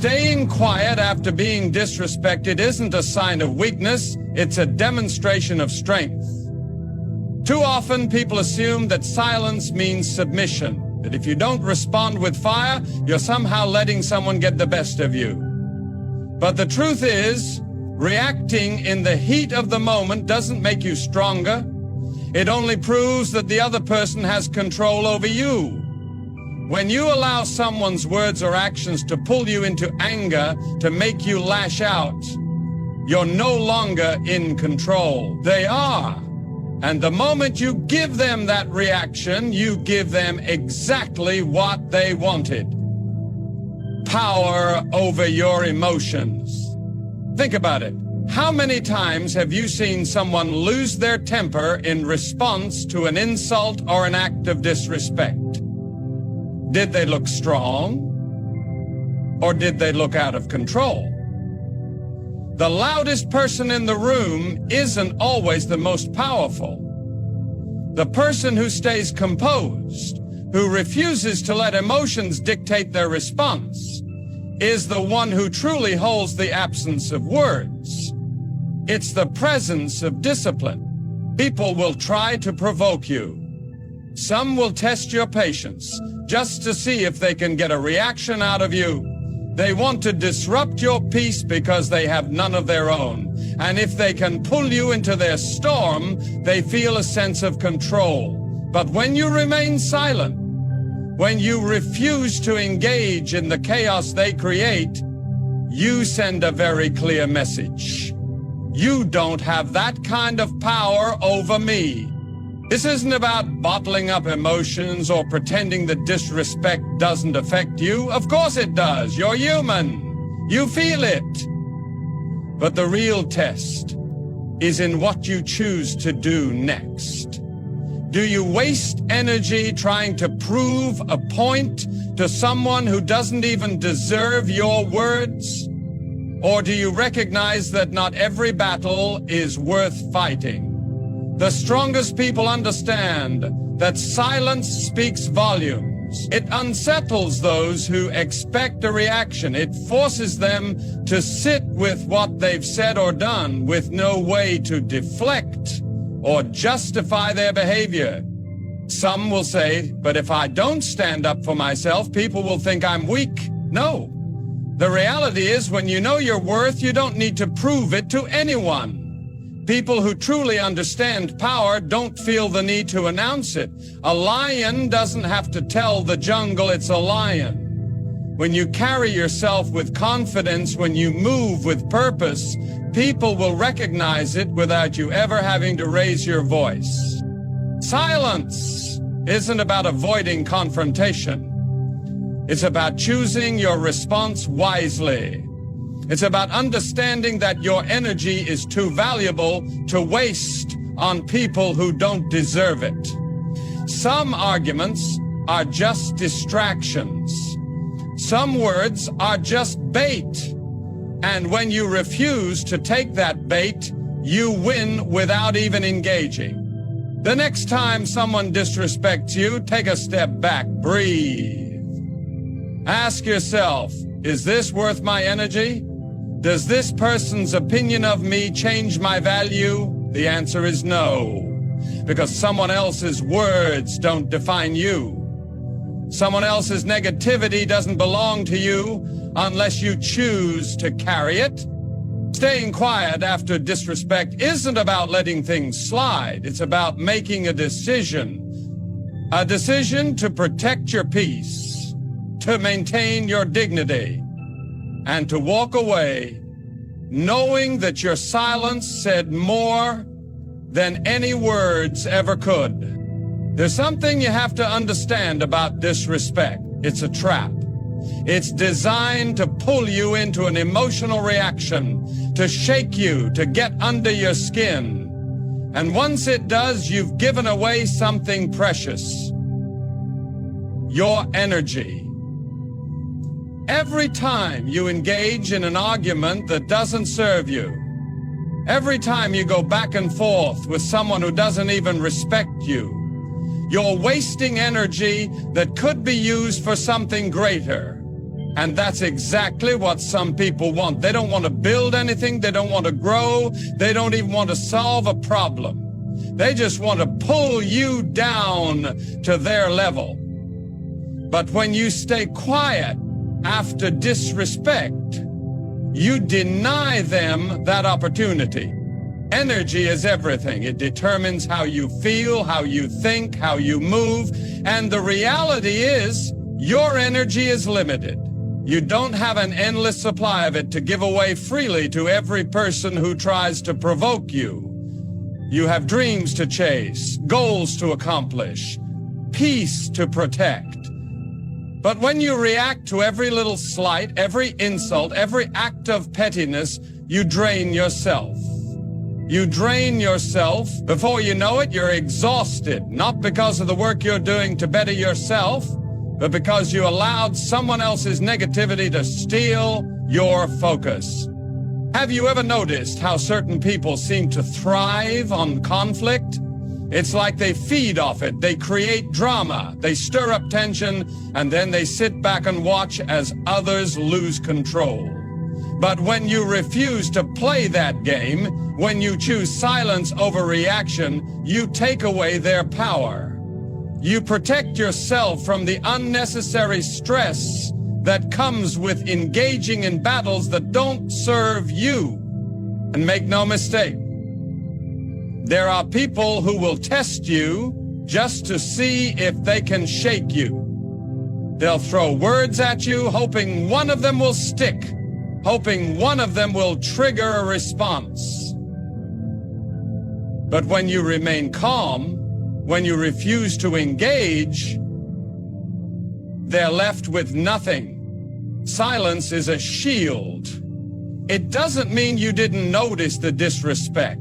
Staying quiet after being disrespected isn't a sign of weakness, it's a demonstration of strength. Too often, people assume that silence means submission, that if you don't respond with fire, you're somehow letting someone get the best of you. But the truth is, reacting in the heat of the moment doesn't make you stronger. It only proves that the other person has control over you. When you allow someone's words or actions to pull you into anger, to make you lash out, you're no longer in control. They are. And the moment you give them that reaction, you give them exactly what they wanted. Power over your emotions. Think about it. How many times have you seen someone lose their temper in response to an insult or an act of disrespect? Did they look strong, or did they look out of control? The loudest person in the room isn't always the most powerful. The person who stays composed, who refuses to let emotions dictate their response, is the one who truly holds the absence of words. It's the presence of discipline. People will try to provoke you. Some will test your patience just to see if they can get a reaction out of you. They want to disrupt your peace because they have none of their own. And if they can pull you into their storm, they feel a sense of control. But when you remain silent, when you refuse to engage in the chaos they create, you send a very clear message. You don't have that kind of power over me. This isn't about bottling up emotions or pretending that disrespect doesn't affect you. Of course it does. You're human. You feel it. But the real test is in what you choose to do next. Do you waste energy trying to prove a point to someone who doesn't even deserve your words? Or do you recognize that not every battle is worth fighting? The strongest people understand that silence speaks volumes. It unsettles those who expect a reaction. It forces them to sit with what they've said or done with no way to deflect or justify their behavior. Some will say, but if I don't stand up for myself, people will think I'm weak. No. The reality is, when you know your worth, you don't need to prove it to anyone. People who truly understand power don't feel the need to announce it. A lion doesn't have to tell the jungle it's a lion. When you carry yourself with confidence, when you move with purpose, people will recognize it without you ever having to raise your voice. Silence isn't about avoiding confrontation. It's about choosing your response wisely. It's about understanding that your energy is too valuable to waste on people who don't deserve it. Some arguments are just distractions. Some words are just bait. And when you refuse to take that bait, you win without even engaging. The next time someone disrespects you, take a step back, breathe. Ask yourself, is this worth my energy? Does this person's opinion of me change my value? The answer is no, because someone else's words don't define you. Someone else's negativity doesn't belong to you unless you choose to carry it. Staying quiet after disrespect isn't about letting things slide. It's about making a decision to protect your peace, to maintain your dignity, and to walk away knowing that your silence said more than any words ever could. There's something you have to understand about disrespect. It's a trap. It's designed to pull you into an emotional reaction, to shake you, to get under your skin. And once it does, you've given away something precious: your energy. Every time you engage in an argument that doesn't serve you, every time you go back and forth with someone who doesn't even respect you, you're wasting energy that could be used for something greater. And that's exactly what some people want. They don't want to build anything. They don't want to grow. They don't even want to solve a problem. They just want to pull you down to their level. But when you stay quiet after disrespect, you deny them that opportunity. Energy is everything. It determines how you feel, how you think, how you move. And the reality is, your energy is limited. You don't have an endless supply of it to give away freely to every person who tries to provoke you. You have dreams to chase, goals to accomplish, peace to protect. But when you react to every little slight, every insult, every act of pettiness, you drain yourself. You drain yourself. Before you know it, you're exhausted, not because of the work you're doing to better yourself, but because you allowed someone else's negativity to steal your focus. Have you ever noticed how certain people seem to thrive on conflict? It's like they feed off it. They create drama. They stir up tension, and then they sit back and watch as others lose control. But when you refuse to play that game, when you choose silence over reaction, you take away their power. You protect yourself from the unnecessary stress that comes with engaging in battles that don't serve you. And make no mistake, there are people who will test you just to see if they can shake you. They'll throw words at you, hoping one of them will stick, hoping one of them will trigger a response. But when you remain calm, when you refuse to engage, they're left with nothing. Silence is a shield. It doesn't mean you didn't notice the disrespect.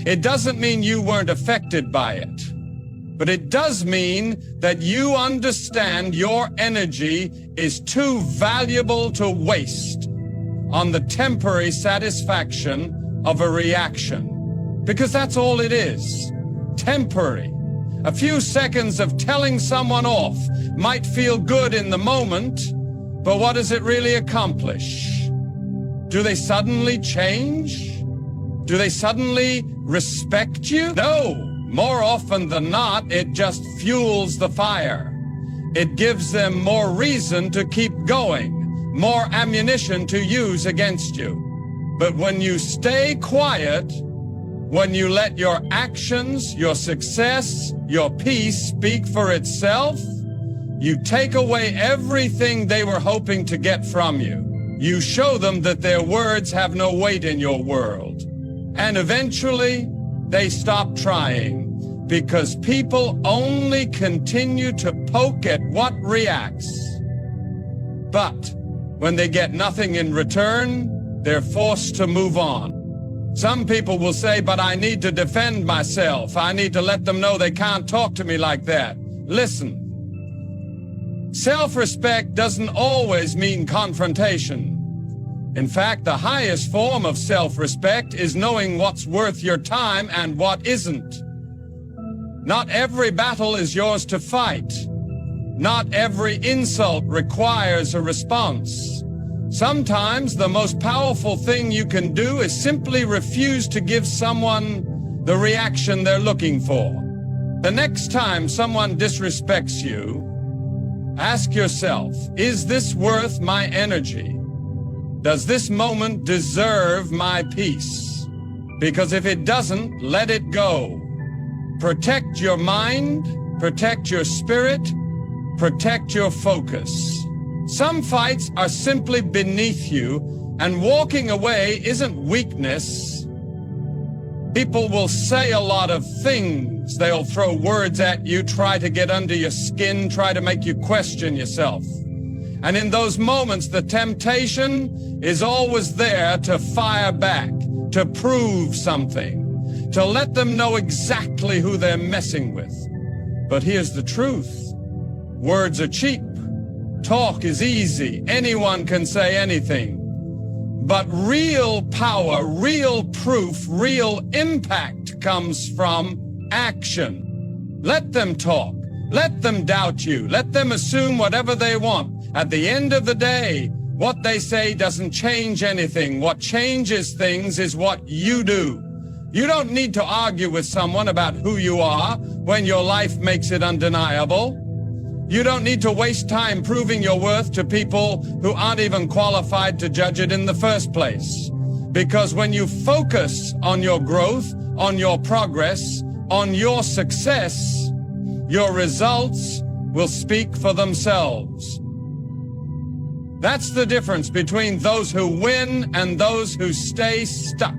It doesn't mean you weren't affected by it. But it does mean that you understand your energy is too valuable to waste on the temporary satisfaction of a reaction. Because that's all it is. Temporary. A few seconds of telling someone off might feel good in the moment, but what does it really accomplish? Do they suddenly change? Do they suddenly respect you? No. More often than not, it just fuels the fire. It gives them more reason to keep going, more ammunition to use against you. But when you stay quiet, when you let your actions, your success, your peace speak for itself, you take away everything they were hoping to get from you. You show them that their words have no weight in your world. And eventually, they stop trying, because people only continue to poke at what reacts. But when they get nothing in return, they're forced to move on. Some people will say, but I need to defend myself. I need to let them know they can't talk to me like that. Listen, self-respect doesn't always mean confrontation. In fact, the highest form of self-respect is knowing what's worth your time and what isn't. Not every battle is yours to fight. Not every insult requires a response. Sometimes the most powerful thing you can do is simply refuse to give someone the reaction they're looking for. The next time someone disrespects you, ask yourself, is this worth my energy? Does this moment deserve my peace? Because if it doesn't, let it go. Protect your mind, protect your spirit, protect your focus. Some fights are simply beneath you, and walking away isn't weakness. People will say a lot of things. They'll throw words at you, try to get under your skin, try to make you question yourself. And in those moments, the temptation is always there to fire back, to prove something, to let them know exactly who they're messing with. But here's the truth. Words are cheap. Talk is easy. Anyone can say anything. But real power, real proof, real impact comes from action. Let them talk. Let them doubt you. Let them assume whatever they want. At the end of the day, what they say doesn't change anything. What changes things is what you do. You don't need to argue with someone about who you are when your life makes it undeniable. You don't need to waste time proving your worth to people who aren't even qualified to judge it in the first place. Because when you focus on your growth, on your progress, on your success, your results will speak for themselves. That's the difference between those who win and those who stay stuck.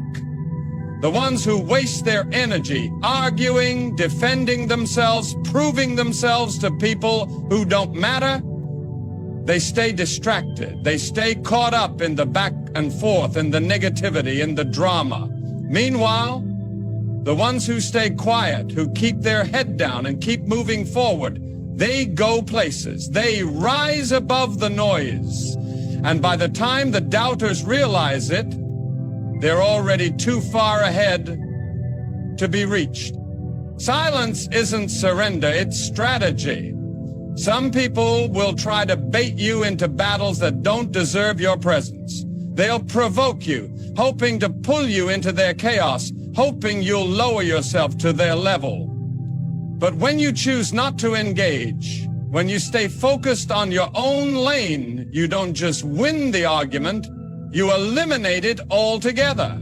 The ones who waste their energy arguing, defending themselves, proving themselves to people who don't matter, they stay distracted. They stay caught up in the back and forth, in the negativity, in the drama. Meanwhile, the ones who stay quiet, who keep their head down and keep moving forward, they go places. They rise above the noise. And by the time the doubters realize it, they're already too far ahead to be reached. Silence isn't surrender, it's strategy. Some people will try to bait you into battles that don't deserve your presence. They'll provoke you, hoping to pull you into their chaos, hoping you'll lower yourself to their level. But when you choose not to engage, when you stay focused on your own lane, you don't just win the argument, you eliminate it altogether.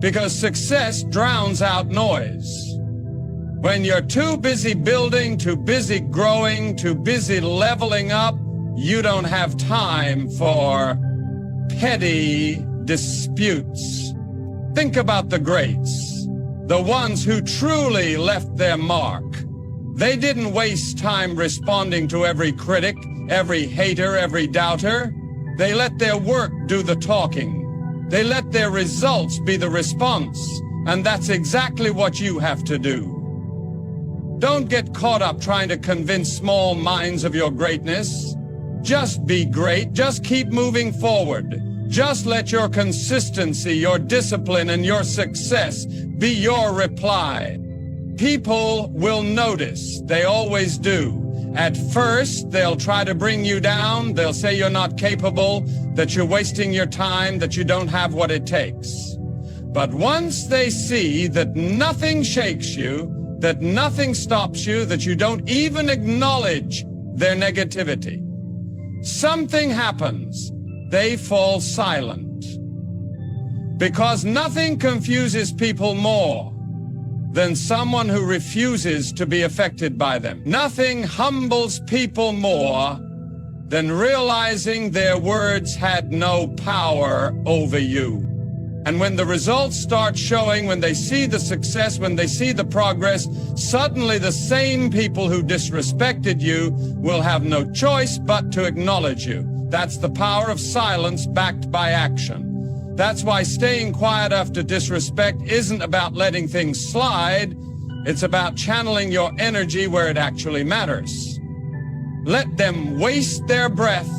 Because success drowns out noise. When you're too busy building, too busy growing, too busy leveling up, you don't have time for petty disputes. Think about the greats, the ones who truly left their mark. They didn't waste time responding to every critic, every hater, every doubter. They let their work do the talking. They let their results be the response. And that's exactly what you have to do. Don't get caught up trying to convince small minds of your greatness. Just be great. Just keep moving forward. Just let your consistency, your discipline, and your success be your reply. People will notice. They always do. At first, they'll try to bring you down. They'll say you're not capable, that you're wasting your time, that you don't have what it takes. But once they see that nothing shakes you, that nothing stops you, that you don't even acknowledge their negativity, something happens. They fall silent. Because nothing confuses people more than someone who refuses to be affected by them. Nothing humbles people more than realizing their words had no power over you. And when the results start showing, when they see the success, when they see the progress, suddenly the same people who disrespected you will have no choice but to acknowledge you. That's the power of silence backed by action. That's why staying quiet after disrespect isn't about letting things slide. It's about channeling your energy where it actually matters. Let them waste their breath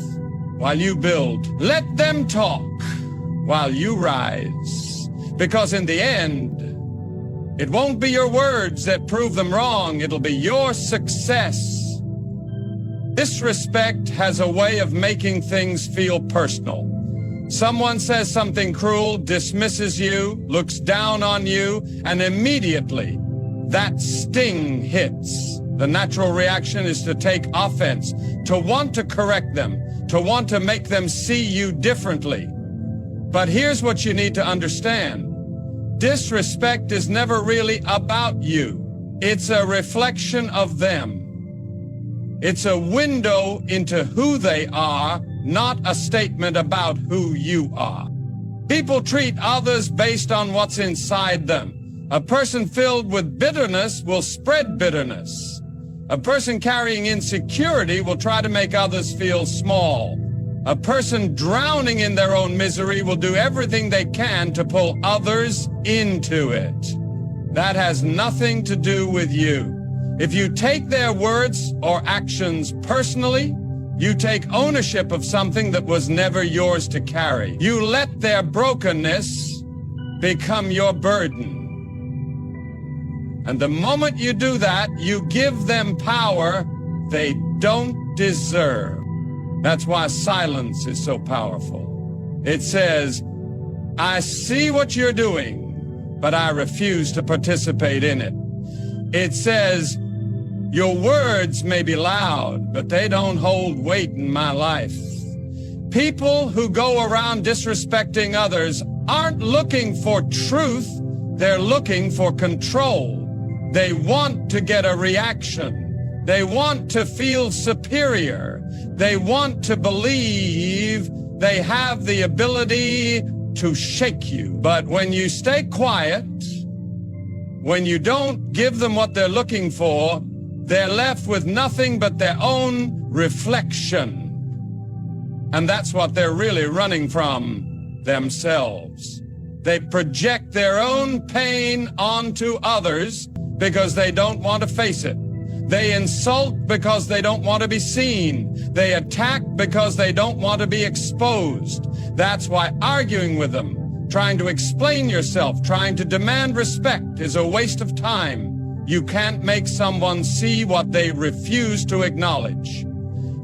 while you build. Let them talk while you rise. Because in the end, it won't be your words that prove them wrong. It'll be your success. Disrespect has a way of making things feel personal. Someone says something cruel, dismisses you, looks down on you, and immediately that sting hits. The natural reaction is to take offense, to want to correct them, to want to make them see you differently. But here's what you need to understand. Disrespect is never really about you. It's a reflection of them. It's a window into who they are, not a statement about who you are. People treat others based on what's inside them. A person filled with bitterness will spread bitterness. A person carrying insecurity will try to make others feel small. A person drowning in their own misery will do everything they can to pull others into it. That has nothing to do with you. If you take their words or actions personally, you take ownership of something that was never yours to carry. You let their brokenness become your burden. And the moment you do that, you give them power they don't deserve. That's why silence is so powerful. It says, I see what you're doing, but I refuse to participate in it. It says, your words may be loud, but they don't hold weight in my life. People who go around disrespecting others aren't looking for truth, they're looking for control. They want to get a reaction. They want to feel superior. They want to believe they have the ability to shake you. But when you stay quiet, when you don't give them what they're looking for, they're left with nothing but their own reflection. And that's what they're really running from, themselves. They project their own pain onto others because they don't want to face it. They insult because they don't want to be seen. They attack because they don't want to be exposed. That's why arguing with them, trying to explain yourself, trying to demand respect is a waste of time. You can't make someone see what they refuse to acknowledge.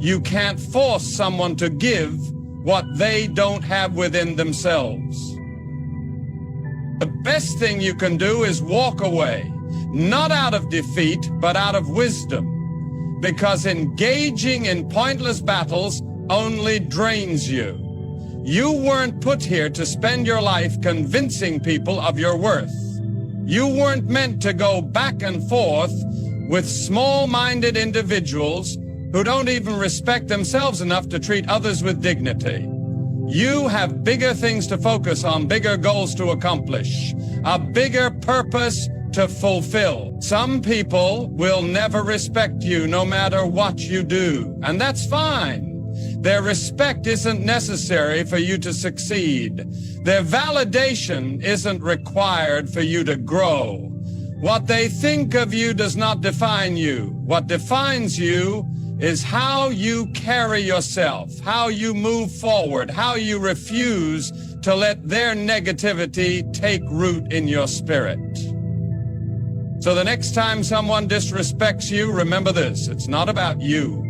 You can't force someone to give what they don't have within themselves. The best thing you can do is walk away, not out of defeat, but out of wisdom, because engaging in pointless battles only drains you. You weren't put here to spend your life convincing people of your worth. You weren't meant to go back and forth with small-minded individuals who don't even respect themselves enough to treat others with dignity. You have bigger things to focus on, bigger goals to accomplish, a bigger purpose to fulfill. Some people will never respect you no matter what you do, and that's fine. Their respect isn't necessary for you to succeed. Their validation isn't required for you to grow. What they think of you does not define you. What defines you is how you carry yourself, how you move forward, how you refuse to let their negativity take root in your spirit. So the next time someone disrespects you, remember this: it's not about you.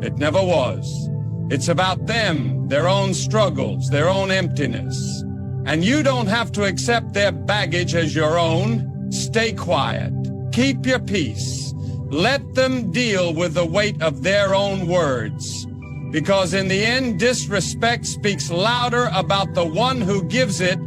It never was. It's about them, their own struggles, their own emptiness. And you don't have to accept their baggage as your own. Stay quiet. Keep your peace. Let them deal with the weight of their own words. Because in the end, disrespect speaks louder about the one who gives it.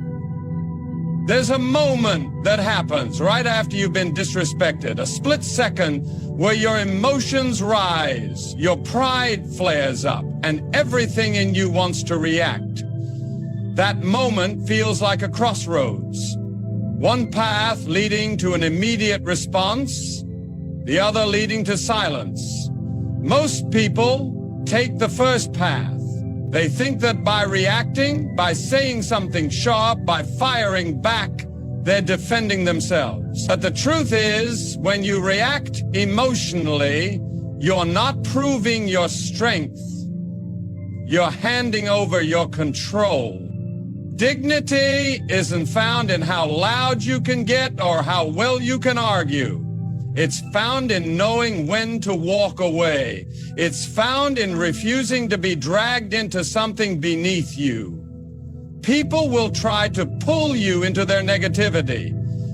There's a moment that happens right after you've been disrespected, a split second where your emotions rise, your pride flares up, and everything in you wants to react. That moment feels like a crossroads. One path leading to an immediate response, the other leading to silence. Most people take the first path. They think that by reacting, by saying something sharp, by firing back, they're defending themselves. But the truth is, when you react emotionally, you're not proving your strength. You're handing over your control. Dignity isn't found in how loud you can get or how well you can argue. It's found in knowing when to walk away. It's found in refusing to be dragged into something beneath you. People will try to pull you into their negativity.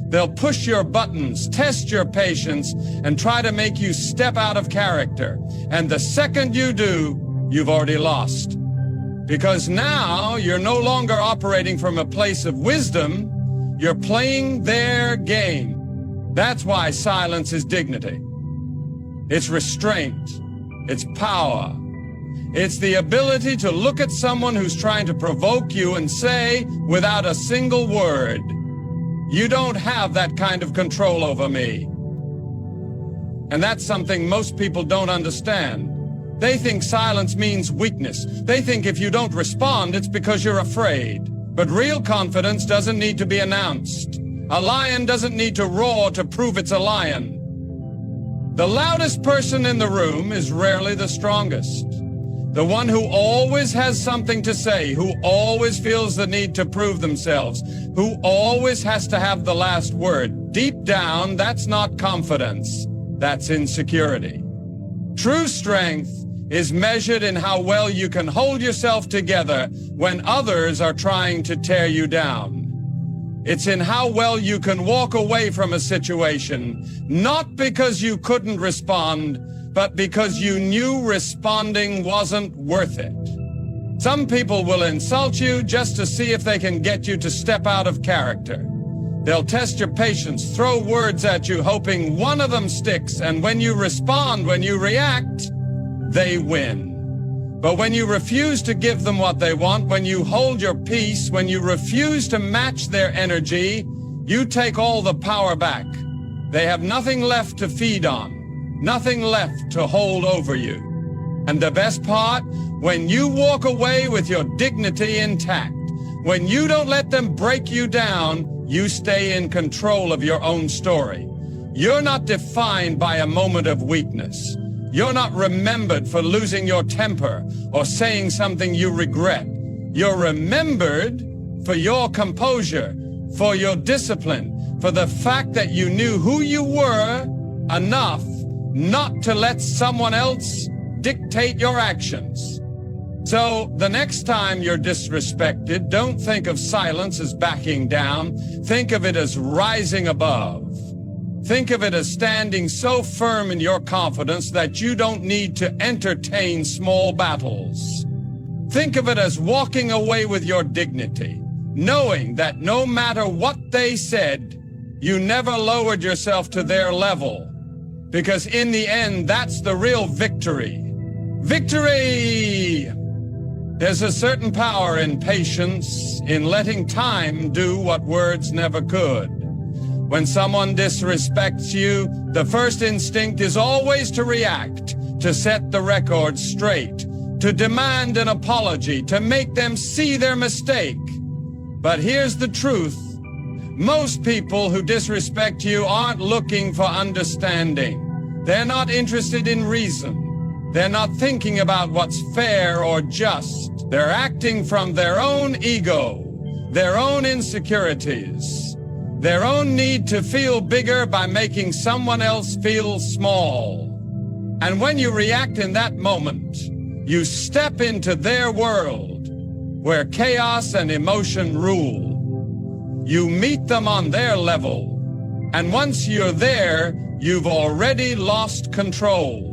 They'll push your buttons, test your patience, and try to make you step out of character. And the second you do, you've already lost. Because now you're no longer operating from a place of wisdom, you're playing their game. That's why silence is dignity. It's restraint. It's power. It's the ability to look at someone who's trying to provoke you and say, without a single word, you don't have that kind of control over me. And that's something most people don't understand. They think silence means weakness. They think if you don't respond, it's because you're afraid. But real confidence doesn't need to be announced. A lion doesn't need to roar to prove it's a lion. The loudest person in the room is rarely the strongest. The one who always has something to say, who always feels the need to prove themselves, who always has to have the last word. Deep down, that's not confidence. That's insecurity. True strength is measured in how well you can hold yourself together when others are trying to tear you down. It's in how well you can walk away from a situation, not because you couldn't respond, but because you knew responding wasn't worth it. Some people will insult you just to see if they can get you to step out of character. They'll test your patience, throw words at you, hoping one of them sticks, and when you respond, when you react, they win. But when you refuse to give them what they want, when you hold your peace, when you refuse to match their energy, you take all the power back. They have nothing left to feed on, nothing left to hold over you. And the best part, when you walk away with your dignity intact, when you don't let them break you down, you stay in control of your own story. You're not defined by a moment of weakness. You're not remembered for losing your temper or saying something you regret. You're remembered for your composure, for your discipline, for the fact that you knew who you were enough not to let someone else dictate your actions. So the next time you're disrespected, don't think of silence as backing down. Think of it as rising above. Think of it as standing so firm in your confidence that you don't need to entertain small battles. Think of it as walking away with your dignity, knowing that no matter what they said, you never lowered yourself to their level. Because in the end, that's the real victory. Victory! There's a certain power in patience, in letting time do what words never could. When someone disrespects you, the first instinct is always to react, to set the record straight, to demand an apology, to make them see their mistake. But here's the truth. Most people who disrespect you aren't looking for understanding. They're not interested in reason. They're not thinking about what's fair or just. They're acting from their own ego, their own insecurities, their own need to feel bigger by making someone else feel small. And when you react in that moment, you step into their world where chaos and emotion rule. You meet them on their level, and once you're there, you've already lost control.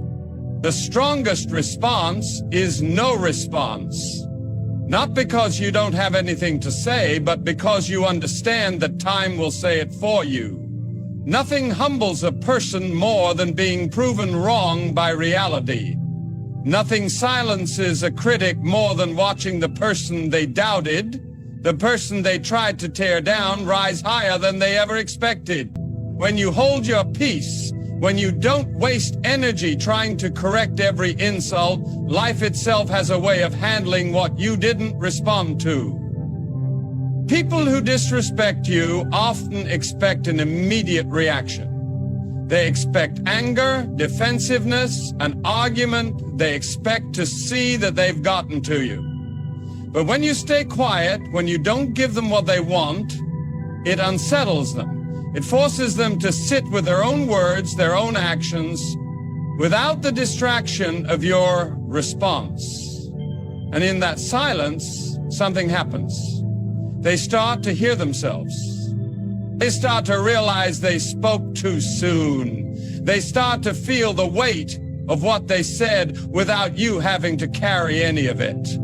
The strongest response is no response. Not because you don't have anything to say, but because you understand that time will say it for you. Nothing humbles a person more than being proven wrong by reality. Nothing silences a critic more than watching the person they doubted, the person they tried to tear down, rise higher than they ever expected. When you hold your peace, when you don't waste energy trying to correct every insult, life itself has a way of handling what you didn't respond to. People who disrespect you often expect an immediate reaction. They expect anger, defensiveness, an argument. They expect to see that they've gotten to you. But when you stay quiet, when you don't give them what they want, it unsettles them. It forces them to sit with their own words, their own actions, without the distraction of your response. And in that silence, something happens. They start to hear themselves. They start to realize they spoke too soon. They start to feel the weight of what they said without you having to carry any of it.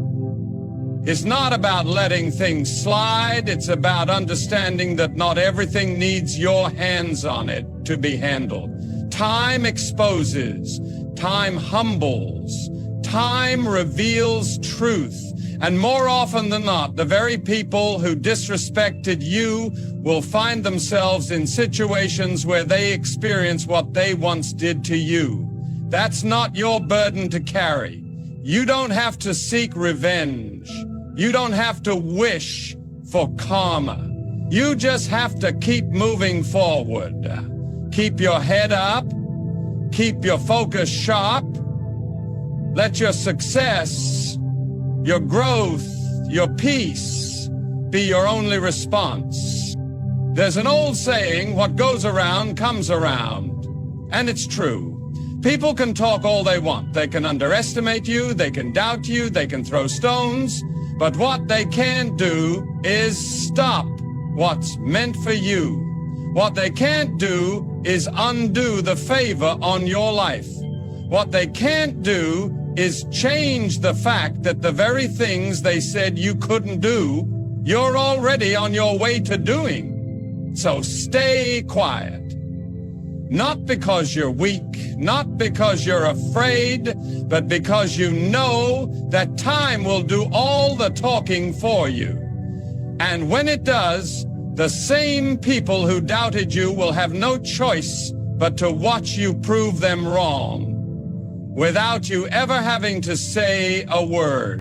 It's not about letting things slide. It's about understanding that not everything needs your hands on it to be handled. Time exposes. Time humbles. Time reveals truth. And more often than not, the very people who disrespected you will find themselves in situations where they experience what they once did to you. That's not your burden to carry. You don't have to seek revenge. You don't have to wish for karma. You just have to keep moving forward. Keep your head up. Keep your focus sharp. Let your success, your growth, your peace be your only response. There's an old saying, what goes around comes around. And it's true. People can talk all they want. They can underestimate you, they can doubt you, they can throw stones, but what they can't do is stop what's meant for you. What they can't do is undo the favor on your life. What they can't do is change the fact that the very things they said you couldn't do, you're already on your way to doing. So stay quiet. Not because you're weak, not because you're afraid, but because you know that time will do all the talking for you. And when it does, the same people who doubted you will have no choice but to watch you prove them wrong, without you ever having to say a word.